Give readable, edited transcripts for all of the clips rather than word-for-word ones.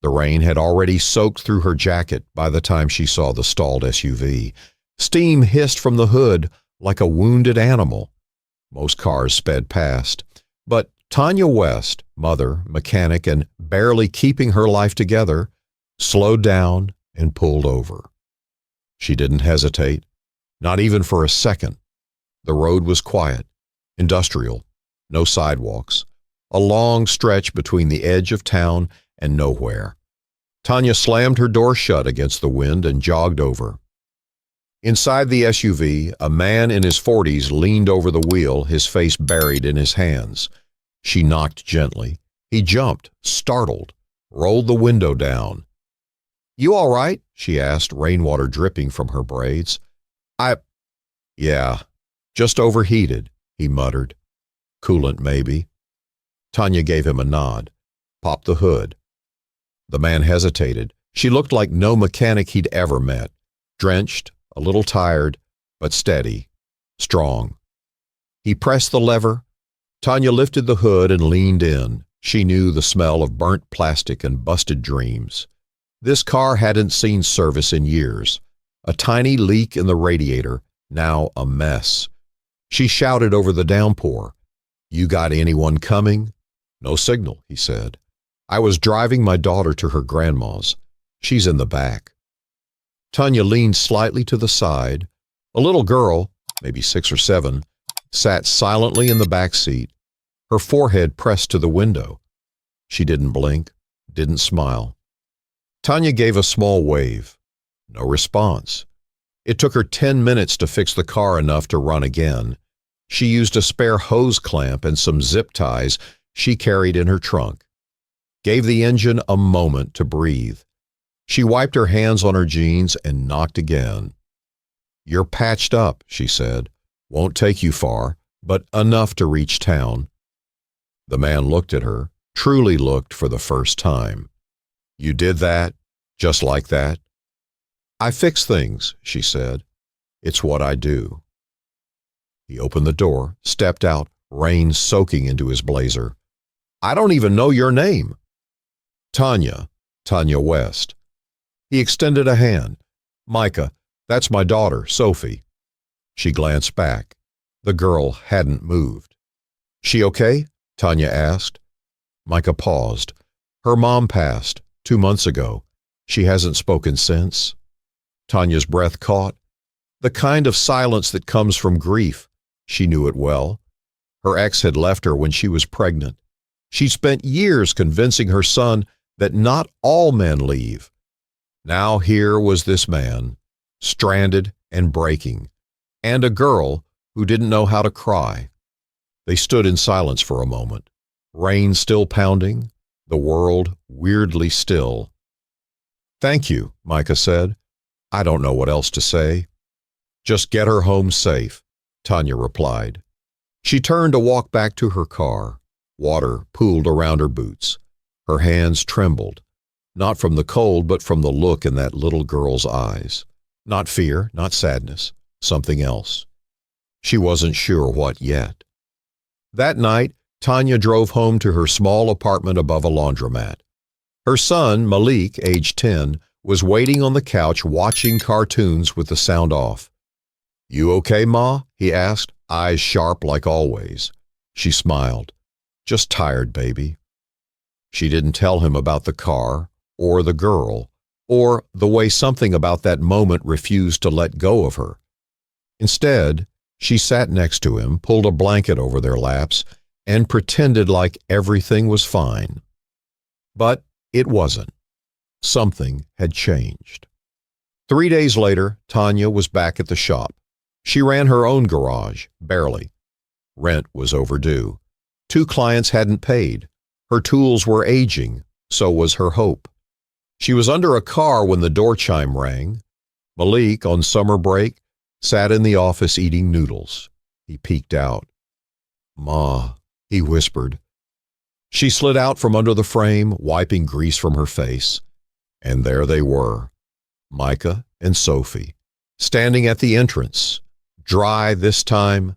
The rain had already soaked through her jacket by the time she saw the stalled SUV. Steam hissed from the hood like a wounded animal. Most cars sped past, but Tanya West, mother, mechanic, and barely keeping her life together, slowed down and pulled over. She didn't hesitate, not even for a second. The road was quiet, industrial, no sidewalks, a long stretch between the edge of town and nowhere. Tanya slammed her door shut against the wind and jogged over. Inside the SUV, a man in his 40s leaned over the wheel, his face buried in his hands. She knocked gently. He jumped, startled, rolled the window down. "You all right?" she asked, rainwater dripping from her braids. Yeah, just overheated," he muttered. "Coolant, maybe." Tanya gave him a nod, popped the hood. The man hesitated. She looked like no mechanic he'd ever met, drenched, a little tired, but steady, strong. He pressed the lever. Tanya lifted the hood and leaned in. She knew the smell of burnt plastic and busted dreams. This car hadn't seen service in years. A tiny leak in the radiator, now a mess. She shouted over the downpour, "You got anyone coming?" "No signal," he said. "I was driving my daughter to her grandma's. She's in the back." Tanya leaned slightly to the side. A little girl, maybe 6 or 7, sat silently in the back seat, her forehead pressed to the window. She didn't blink, didn't smile. Tanya gave a small wave. No response. It took her 10 minutes to fix the car enough to run again. She used a spare hose clamp and some zip ties she carried in her trunk. Gave the engine a moment to breathe. She wiped her hands on her jeans and knocked again. "You're patched up," she said. "Won't take you far, but enough to reach town." The man looked at her, truly looked for the first time. "You did that? Just like that?" "I fix things," she said. "It's what I do." He opened the door, stepped out, rain soaking into his blazer. "I don't even know your name." Tanya West." He extended a hand. "Micah, that's my daughter, Sophie." She glanced back. The girl hadn't moved. "She okay?" Tanya asked. Micah paused. "Her mom passed 2 months ago. She hasn't spoken since." Tanya's breath caught. The kind of silence that comes from grief. She knew it well. Her ex had left her when she was pregnant. She spent years convincing her son that not all men leave. Now here was this man, stranded and breaking, and a girl who didn't know how to cry. They stood in silence for a moment, rain still pounding, the world weirdly still. "Thank you," Micah said. "I don't know what else to say." "Just get her home safe," Tanya replied. She turned to walk back to her car. Water pooled around her boots. Her hands trembled, not from the cold, but from the look in that little girl's eyes. Not fear, not sadness, something else. She wasn't sure what yet. That night, Tanya drove home to her small apartment above a laundromat. Her son, Malik, age 10, was waiting on the couch watching cartoons with the sound off. "You okay, Ma?" he asked, eyes sharp like always. She smiled. "Just tired, baby." She didn't tell him about the car, or the girl, or the way something about that moment refused to let go of her. Instead, she sat next to him, pulled a blanket over their laps, and pretended like everything was fine. But it wasn't. Something had changed. 3 days later, Tanya was back at the shop. She ran her own garage, barely. Rent was overdue. 2 clients hadn't paid. Her tools were aging, so was her hope. She was under a car when the door chime rang. Malik, on summer break, sat in the office eating noodles. He peeked out. "Ma," he whispered. She slid out from under the frame, wiping grease from her face. And there they were, Micah and Sophie, standing at the entrance, dry this time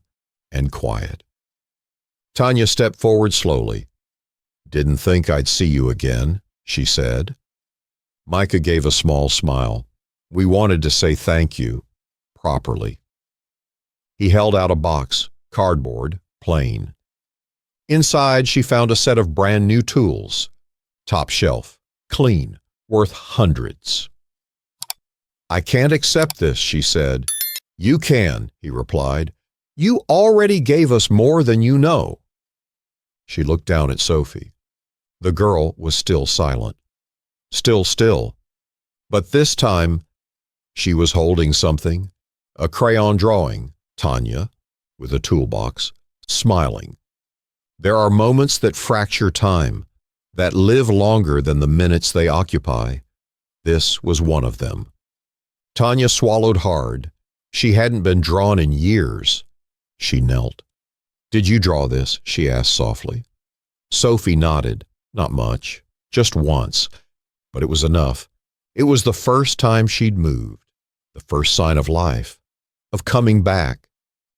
and quiet. Tanya stepped forward slowly. "Didn't think I'd see you again," she said. Micah gave a small smile. We wanted to say thank you, properly. He held out a box, cardboard, plain. Inside, she found a set of brand new tools. Top shelf, clean, worth hundreds. I can't accept this, she said. You can, he replied. You already gave us more than you know. She looked down at Sophie. The girl was still silent. Still. But this time, she was holding something, a crayon drawing, Tanya, with a toolbox, smiling. There are moments that fracture time, that live longer than the minutes they occupy. This was one of them. Tanya swallowed hard. She hadn't been drawn in years. She knelt. Did you draw this? She asked softly. Sophie nodded. Not much, just once. But it was enough. It was the first time she'd moved, the first sign of life, of coming back.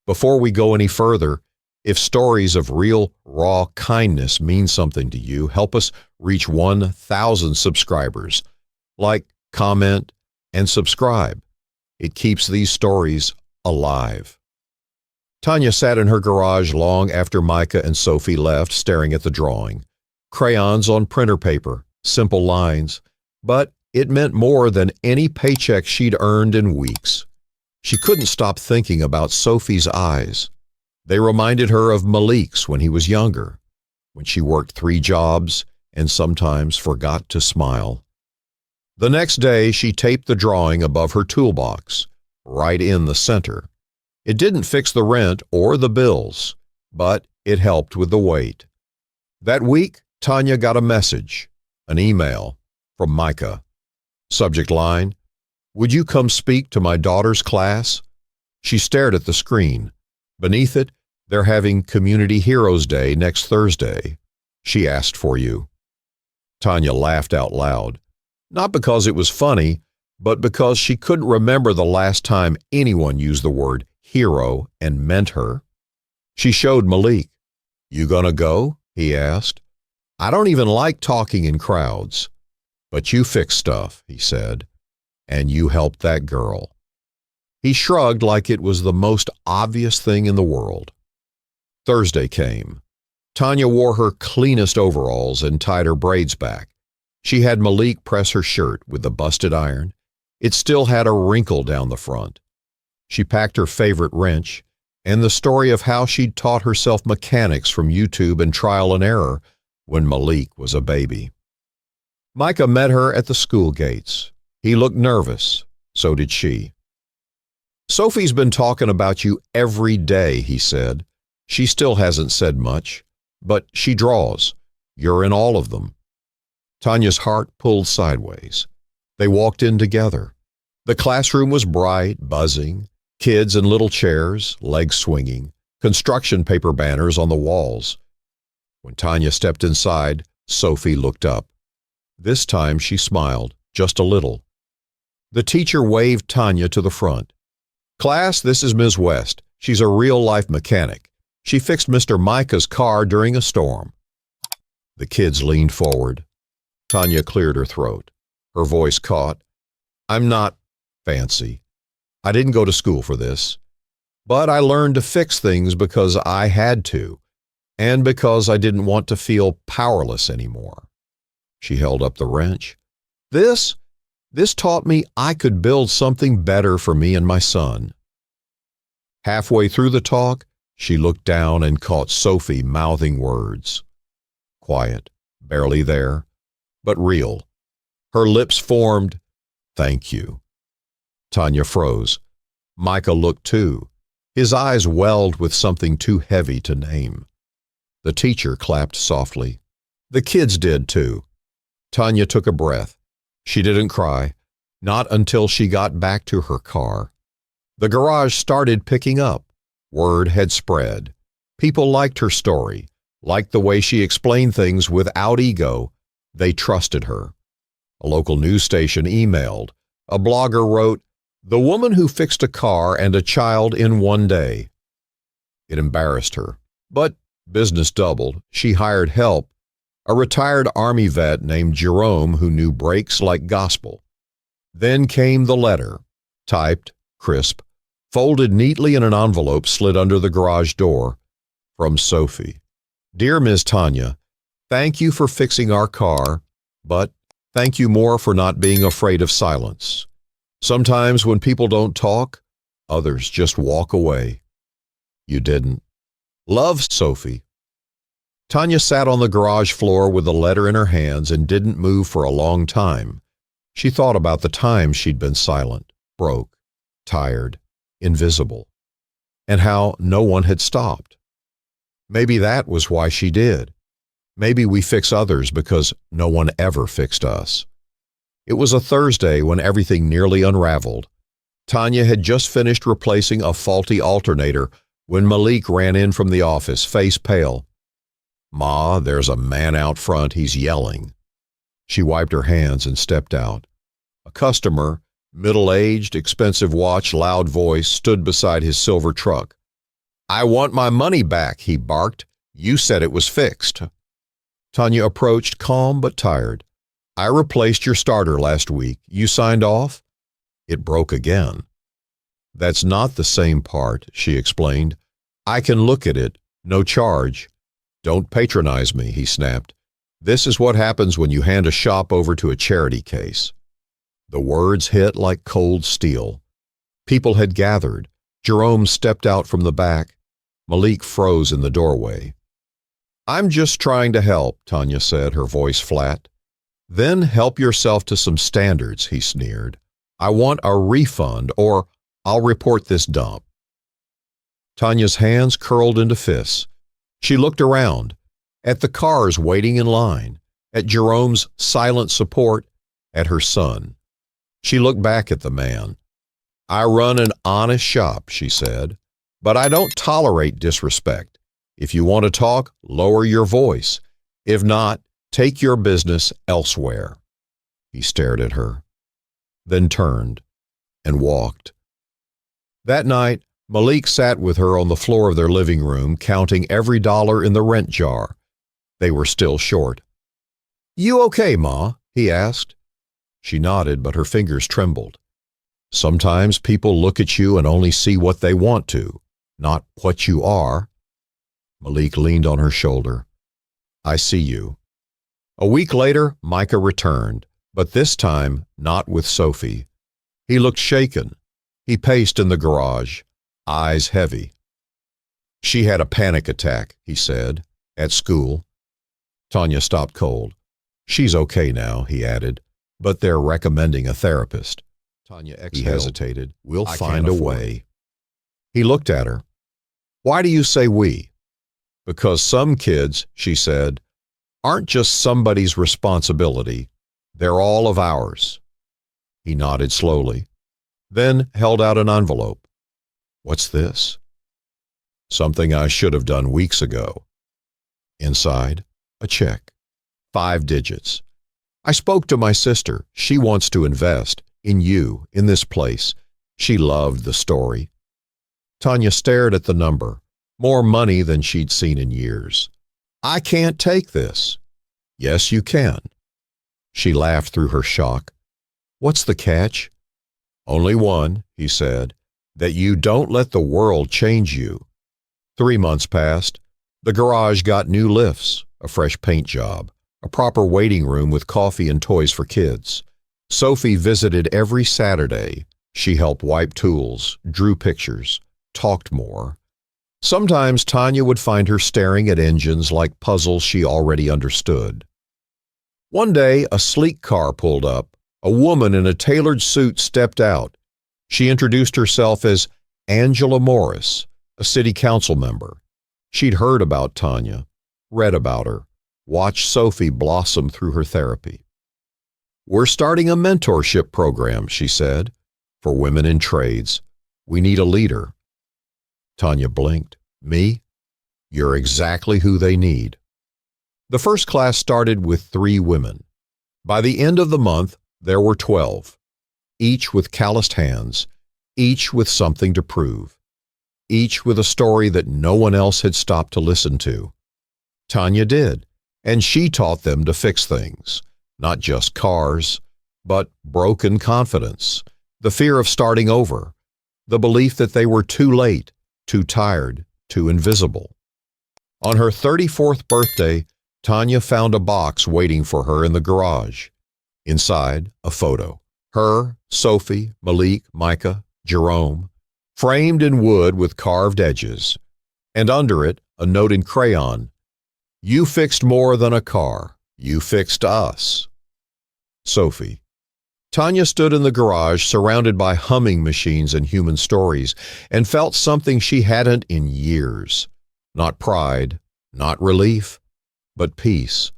Before we go any further, if stories of real, raw kindness mean something to you, help us reach 1,000 subscribers. Like, comment, and subscribe. It keeps these stories alive. Tanya sat in her garage long after Micah and Sophie left, staring at the drawing. Crayons on printer paper, simple lines, but it meant more than any paycheck she'd earned in weeks. She couldn't stop thinking about Sophie's eyes. They reminded her of Malik's when he was younger, when she worked 3 jobs and sometimes forgot to smile. The next day, she taped the drawing above her toolbox, right in the center. It didn't fix the rent or the bills, but it helped with the weight. That week, Tanya got a message, an email, from Micah. Subject line, would you come speak to my daughter's class? She stared at the screen. Beneath it, they're having Community Heroes Day next Thursday. She asked for you. Tanya laughed out loud, not because it was funny, but because she couldn't remember the last time anyone used the word hero and meant her. She showed Malik. You gonna go? He asked. I don't even like talking in crowds. But you fix stuff, he said, and you helped that girl. He shrugged like it was the most obvious thing in the world. Thursday came. Tanya wore her cleanest overalls and tied her braids back. She had Malik press her shirt with the busted iron. It still had a wrinkle down the front. She packed her favorite wrench and the story of how she'd taught herself mechanics from YouTube and trial and error when Malik was a baby. Micah met her at the school gates. He looked nervous. So did she. Sophie's been talking about you every day, he said. She still hasn't said much, but she draws. You're in all of them. Tanya's heart pulled sideways. They walked in together. The classroom was bright, buzzing, kids in little chairs, legs swinging, construction paper banners on the walls. When Tanya stepped inside, Sophie looked up. This time she smiled, just a little. The teacher waved Tanya to the front. Class, this is Ms. West. She's a real-life mechanic. She fixed Mr. Micah's car during a storm. The kids leaned forward. Tanya cleared her throat. Her voice caught. I'm not fancy. I didn't go to school for this. But I learned to fix things because I had to, and because I didn't want to feel powerless anymore. She held up the wrench. This taught me I could build something better for me and my son. Halfway through the talk, she looked down and caught Sophie mouthing words. Quiet, barely there, but real. Her lips formed, thank you. Tanya froze. Micah looked too. His eyes welled with something too heavy to name. The teacher clapped softly. The kids did too. Tanya took a breath. She didn't cry, not until she got back to her car. The garage started picking up. Word had spread. People liked her story, liked the way she explained things without ego. They trusted her. A local news station emailed. A blogger wrote, "The woman who fixed a car and a child in one day." It embarrassed her. But business doubled. She hired help. a retired Army vet named Jerome who knew brakes like gospel. Then came the letter, typed, crisp, folded neatly in an envelope slid under the garage door, from Sophie. Dear Ms. Tanya, thank you for fixing our car, but thank you more for not being afraid of silence. Sometimes when people don't talk, others just walk away. You didn't. Love, Sophie. Tanya sat on the garage floor with the letter in her hands and didn't move for a long time. She thought about the times she'd been silent, broke, tired, invisible, and how no one had stopped. Maybe that was why she did. Maybe we fix others because no one ever fixed us. It was a Thursday when everything nearly unraveled. Tanya had just finished replacing a faulty alternator when Malik ran in from the office, face pale. Ma, there's a man out front, he's yelling. She wiped her hands and stepped out. A customer, middle-aged, expensive watch, loud voice, stood beside his silver truck. I want my money back, he barked. You said it was fixed. Tanya approached, calm but tired. I replaced your starter last week. You signed off? It broke again. That's not the same part, she explained. I can look at it, no charge. Don't patronize me, he snapped. This is what happens when you hand a shop over to a charity case. The words hit like cold steel. People had gathered. Jerome stepped out from the back. Malik froze in the doorway. I'm just trying to help, Tanya said, her voice flat. Then help yourself to some standards, he sneered. I want a refund or I'll report this dump. Tanya's hands curled into fists. She looked around, at the cars waiting in line, at Jerome's silent support, at her son. She looked back at the man. I run an honest shop, she said, but I don't tolerate disrespect. If you want to talk, lower your voice. If not, take your business elsewhere. He stared at her, then turned and walked. That night, Malik sat with her on the floor of their living room, counting every dollar in the rent jar. They were still short. You okay, Ma? He asked. She nodded, but her fingers trembled. Sometimes people look at you and only see what they want to, not what you are. Malik leaned on her shoulder. I see you. A week later, Micah returned, but this time not with Sophie. He looked shaken. He paced in the garage, eyes heavy. She had a panic attack, he said, at school. Tanya stopped cold. She's okay now, he added, but they're recommending a therapist. Tanya exhaled. He hesitated. We'll find a way. He looked at her. Why do you say we? Because some kids, she said, aren't just somebody's responsibility. They're all of ours. He nodded slowly, then held out an envelope. What's this? Something I should have done weeks ago. Inside, a check. 5 digits. I spoke to my sister. She wants to invest in you, in this place. She loved the story. Tanya stared at the number. More money than she'd seen in years. I can't take this. Yes, you can. She laughed through her shock. What's the catch? Only one, he said, that you don't let the world change you. 3 months passed. The garage got new lifts, a fresh paint job, a proper waiting room with coffee and toys for kids. Sophie visited every Saturday. She helped wipe tools, drew pictures, talked more. Sometimes Tanya would find her staring at engines like puzzles she already understood. One day, a sleek car pulled up. A woman in a tailored suit stepped out. She introduced herself as Angela Morris, a city council member. She'd heard about Tanya, read about her, watched Sophie blossom through her therapy. We're starting a mentorship program, she said, for women in trades. We need a leader. Tanya blinked. Me? You're exactly who they need. The first class started with 3 women. By the end of the month, there were 12, each with calloused hands, each with something to prove, each with a story that no one else had stopped to listen to. Tanya did, and she taught them to fix things, not just cars, but broken confidence, the fear of starting over, the belief that they were too late, too tired, too invisible. On her 34th birthday, Tanya found a box waiting for her in the garage. Inside, a photo. Her, Sophie, Malik, Micah, Jerome, framed in wood with carved edges, and under it, a note in crayon. "You fixed more than a car. You fixed us." Sophie. Tanya stood in the garage surrounded by humming machines and human stories and felt something she hadn't in years. Not pride, not relief, but peace.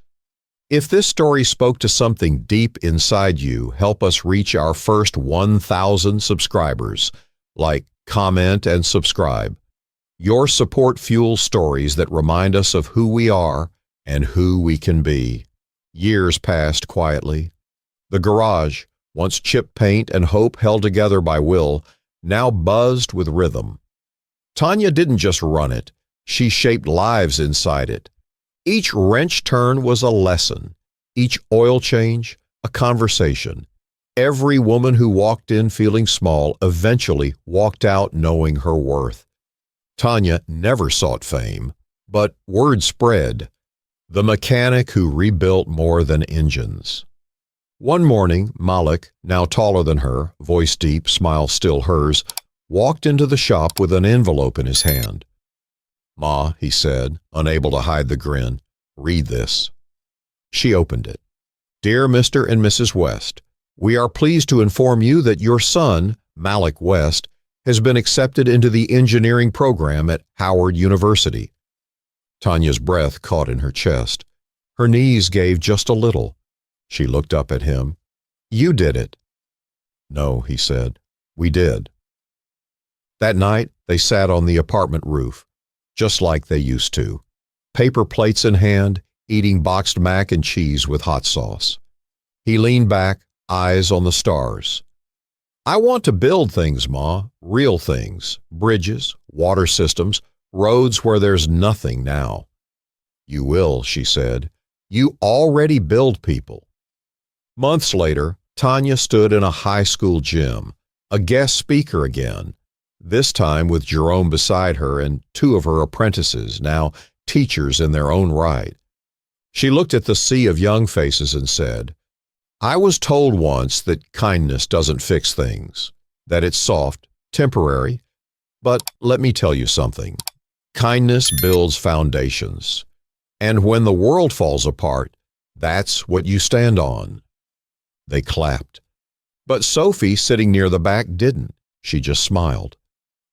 If this story spoke to something deep inside you, help us reach our first 1,000 subscribers. Like, comment, and subscribe. Your support fuels stories that remind us of who we are and who we can be. Years passed quietly. The garage, once chip paint and hope held together by will, now buzzed with rhythm. Tanya didn't just run it. She shaped lives inside it. Each wrench turn was a lesson. Each oil change, a conversation. Every woman who walked in feeling small eventually walked out knowing her worth. Tanya never sought fame, but word spread. The mechanic who rebuilt more than engines. One morning, Malik, now taller than her, voice deep, smile still hers, walked into the shop with an envelope in his hand. "Ma," he said, unable to hide the grin, "read this." She opened it. "Dear Mr. and Mrs. West, we are pleased to inform you that your son, Malik West, has been accepted into the engineering program at Howard University." Tanya's breath caught in her chest. Her knees gave just a little. She looked up at him. "You did it." "No," he said. "We did." That night, they sat on the apartment roof, just like they used to, paper plates in hand, eating boxed mac and cheese with hot sauce. He leaned back, eyes on the stars. "I want to build things, Ma, real things, bridges, water systems, roads where there's nothing now." "You will," she said. "You already build people." Months later, Tanya stood in a high school gym, a guest speaker again, this time with Jerome beside her and two of her apprentices, now teachers in their own right. She looked at the sea of young faces and said, "I was told once that kindness doesn't fix things, that it's soft, temporary, but let me tell you something. Kindness builds foundations, and when the world falls apart, that's what you stand on." They clapped. But Sophie, sitting near the back, didn't. She just smiled.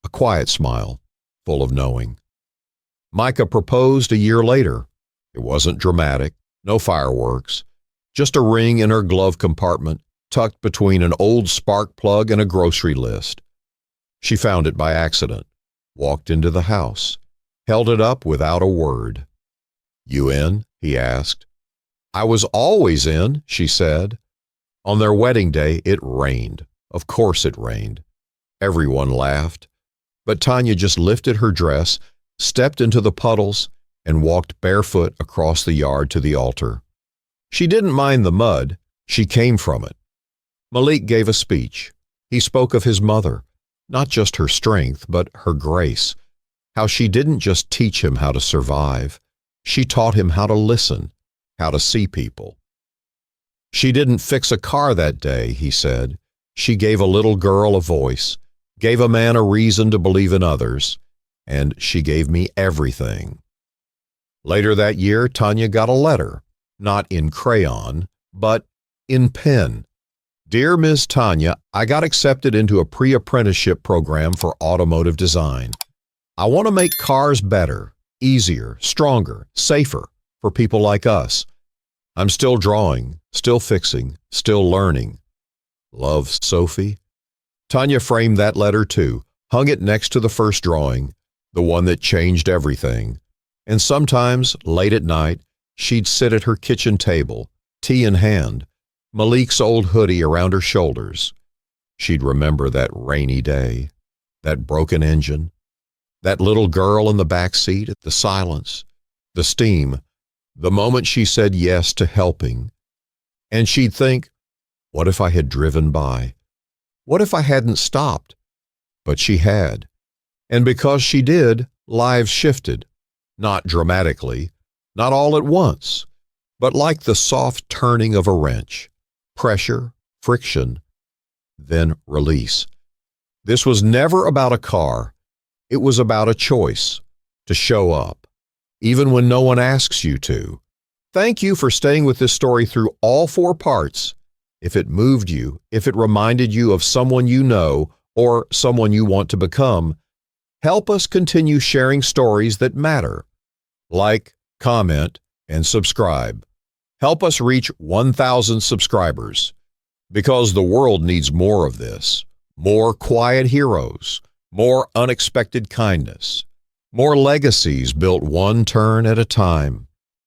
A quiet smile, full of knowing. Micah proposed a year later. It wasn't dramatic, no fireworks, just a ring in her glove compartment tucked between an old spark plug and a grocery list. She found it by accident, walked into the house, held it up without a word. "You in?" he asked. "I was always in," she said. On their wedding day, it rained. Of course it rained. Everyone laughed. But Tanya just lifted her dress, stepped into the puddles, and walked barefoot across the yard to the altar. She didn't mind the mud. She came from it. Malik gave a speech. He spoke of his mother, not just her strength, but her grace, how she didn't just teach him how to survive. She taught him how to listen, how to see people. She didn't fix a car that day, he said. She gave a little girl a voice, gave a man a reason to believe in others, and she gave me everything. Later that year, Tanya got a letter, not in crayon, but in pen. "Dear Ms. Tanya, I got accepted into a pre-apprenticeship program for automotive design. I want to make cars better, easier, stronger, safer for people like us. I'm still drawing, still fixing, still learning. Love, Sophie." Tanya framed that letter too, hung it next to the first drawing, the one that changed everything. And sometimes, late at night, she'd sit at her kitchen table, tea in hand, Malik's old hoodie around her shoulders. She'd remember that rainy day, that broken engine, that little girl in the back seat, the silence, the steam, The moment she said yes to helping, and she'd think, what if I had driven by? What if I hadn't stopped? But she had. And because she did, lives shifted. Not dramatically, not all at once, but like the soft turning of a wrench. Pressure, friction, then release. This was never about a car. It was about a choice to show up, even when no one asks you to. Thank you for staying with this story through all 4 parts. If it moved you, if it reminded you of someone you know or someone you want to become, help us continue sharing stories that matter. Like, comment, and subscribe. Help us reach 1,000 subscribers, because the world needs more of this. More quiet heroes, more unexpected kindness, more legacies built one turn at a time.